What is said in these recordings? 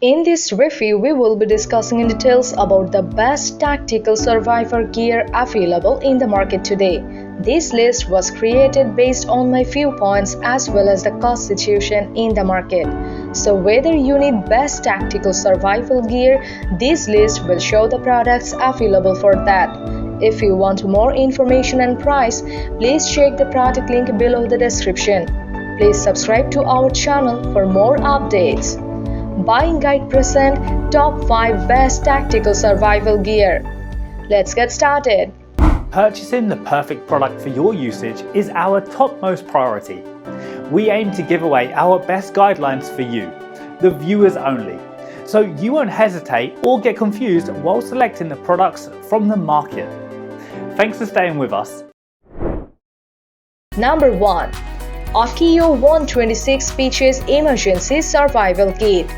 In this review, we will be discussing in details about the best tactical survivor gear available in the market today. This list was created based on my viewpoints as well as the cost situation in the market. So whether you need best tactical survival gear, this list will show the products available for that. If you want more information and price, please check the product link below the description. Please subscribe to our channel for more updates. Buying Guide present Top 5 Best Tactical Survival Gear. Let's get started. Purchasing the perfect product for your usage is our topmost priority. We aim to give away our best guidelines for you, the viewers only, so you won't hesitate or get confused while selecting the products from the market. Thanks for staying with us. Number 1. Akio 126 Pitches Emergency Survival Kit.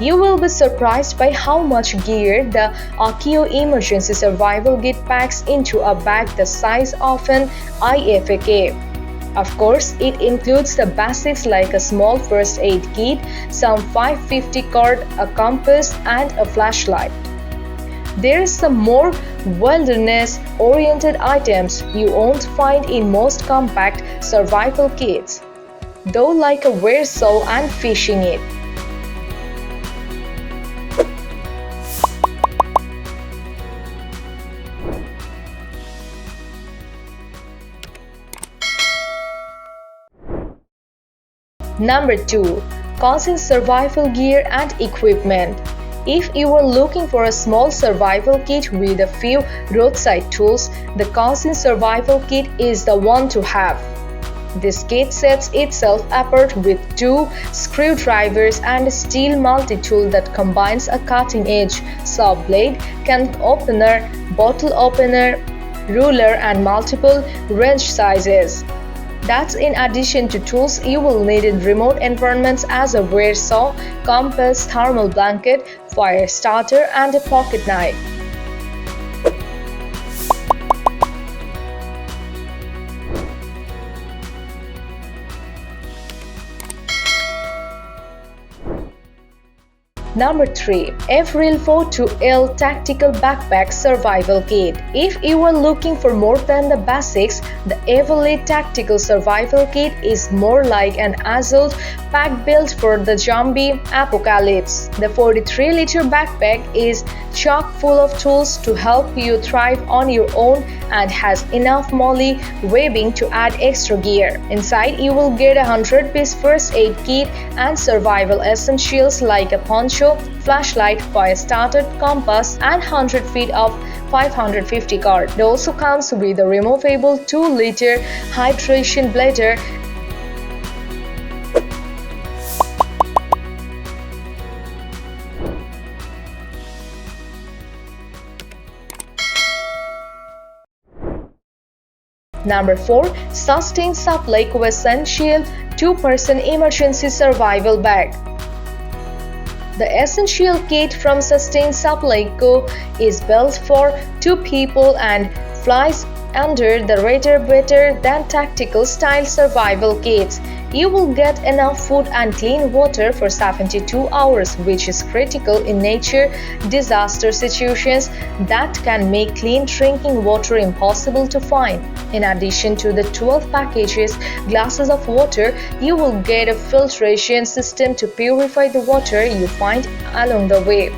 You will be surprised by how much gear the Akio Emergency Survival Kit packs into a bag the size of an IFAK. Of course, it includes the basics like a small first aid kit, some 550 cord, a compass, and a flashlight. There is some more wilderness-oriented items you won't find in most compact survival kits, though, like a wear saw and fishing it. Number 2. Cousin Survival Gear and Equipment. If you are looking for a small survival kit with a few roadside tools, the Cousin Survival Kit is the one to have. This kit sets itself apart with 2 screwdrivers and a steel multi-tool that combines a cutting-edge saw blade, can opener, bottle opener, ruler, and multiple wrench sizes. That's in addition to tools you will need in remote environments as a wear saw, compass, thermal blanket, fire starter, and a pocket knife. Number 3. Avril 42L Tactical Backpack Survival Kit. If you are looking for more than the basics, the Avril Tactical Survival Kit is more like an assault pack built for the zombie apocalypse. The 43-liter backpack is chock full of tools to help you thrive on your own and has enough molly webbing to add extra gear. Inside, you will get a 100-piece first aid kit and survival essentials like a poncho, flashlight, fire starter, compass, and 100 feet of 550 cord. It also comes with a removable 2-liter hydration bladder. Number 4. Sustain Supply Co Essential 2-person Emergency Survival Bag. The essential kit from Sustain Supply Co is built for 2 people and flies under the radar better than tactical style survival kits. You will get enough food and clean water for 72 hours, which is critical in nature disaster situations that can make clean drinking water impossible to find. In addition to the 12 glasses of water, you will get a filtration system to purify the water you find along the way.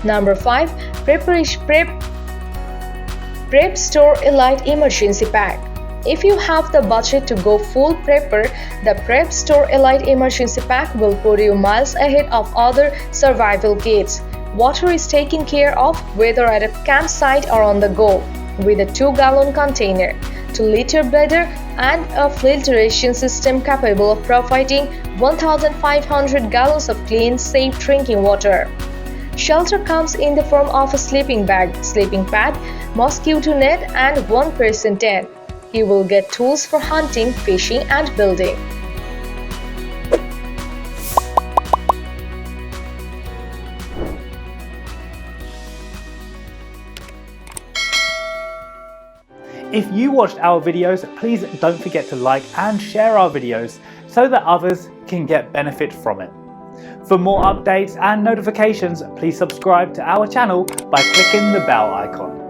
Number 5. Prep Store Elite Emergency Pack. If you have the budget to go full prepper, the Prep Store Elite Emergency Pack will put you miles ahead of other survival kits. Water is taken care of whether at a campsite or on the go, with a 2-gallon container, 2-liter bladder, and a filtration system capable of providing 1,500 gallons of clean, safe drinking water. Shelter comes in the form of a sleeping bag, sleeping pad, mosquito net, and 1-person tent. You will get tools for hunting, fishing, and building. If you watched our videos, please don't forget to like and share our videos so that others can get benefit from it. For more updates and notifications, please subscribe to our channel by clicking the bell icon.